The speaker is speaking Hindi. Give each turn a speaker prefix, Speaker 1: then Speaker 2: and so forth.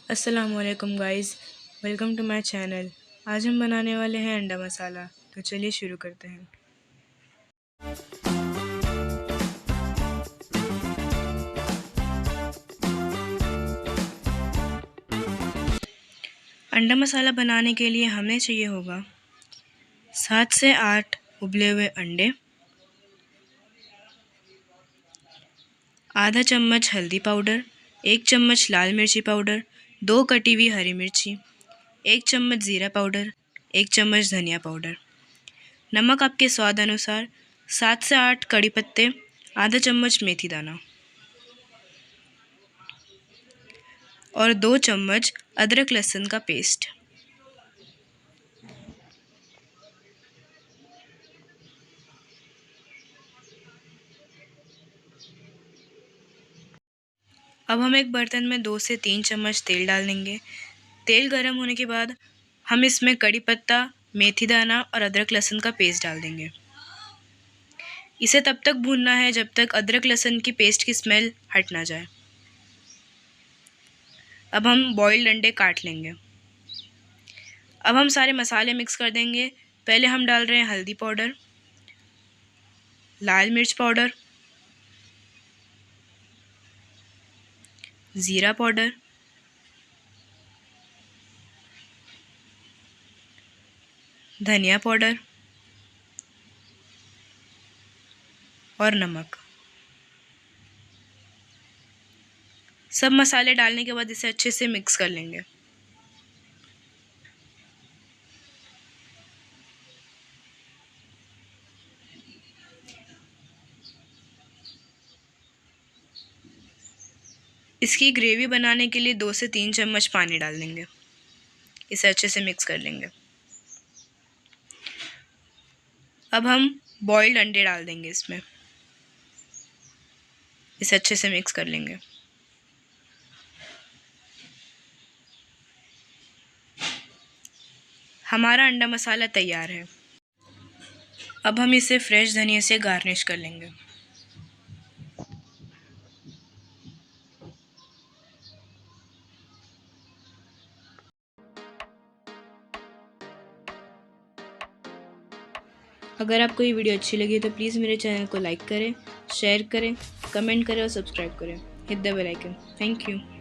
Speaker 1: अस्सलामुअलैकुम guys, welcome to my channel. आज हम बनाने वाले हैं अंडा मसाला। तो चलिए शुरू करते हैं। अंडा मसाला बनाने के लिए हमें चाहिए होगा 7 से 8 उबले हुए अंडे, आधा चम्मच हल्दी पाउडर, 1 चम्मच लाल मिर्ची पाउडर, 2 कटी हुई हरी मिर्ची, 1 चम्मच ज़ीरा पाउडर, 1 चम्मच धनिया पाउडर, नमक आपके स्वाद अनुसार, 7 से 8 कड़ी पत्ते, आधा चम्मच मेथी दाना और 2 चम्मच अदरक लहसुन का पेस्ट। अब हम एक बर्तन में 2 से 3 चम्मच तेल डाल देंगे। तेल गर्म होने के बाद हम इसमें कड़ी पत्ता, मेथी दाना और अदरक लहसुन का पेस्ट डाल देंगे। इसे तब तक भूनना है जब तक अदरक लहसुन की पेस्ट की स्मेल हट ना जाए। अब हम बॉइल्ड अंडे काट लेंगे। अब हम सारे मसाले मिक्स कर देंगे। पहले हम डाल रहे हैं हल्दी पाउडर, लाल मिर्च पाउडर, ज़ीरा पाउडर, धनिया पाउडर और नमक। सब मसाले डालने के बाद इसे अच्छे से मिक्स कर लेंगे। इसकी ग्रेवी बनाने के लिए 2 से 3 चम्मच पानी डाल देंगे। इसे अच्छे से मिक्स कर लेंगे। अब हम बॉइल्ड अंडे डाल देंगे इसमें। इसे अच्छे से मिक्स कर लेंगे। हमारा अंडा मसाला तैयार है। अब हम इसे फ्रेश धनिया से गार्निश कर लेंगे। अगर आपको ये वीडियो अच्छी लगी तो प्लीज़ मेरे चैनल को लाइक करें, शेयर करें, कमेंट करें और सब्सक्राइब करें। Hit the bell icon. Thank you.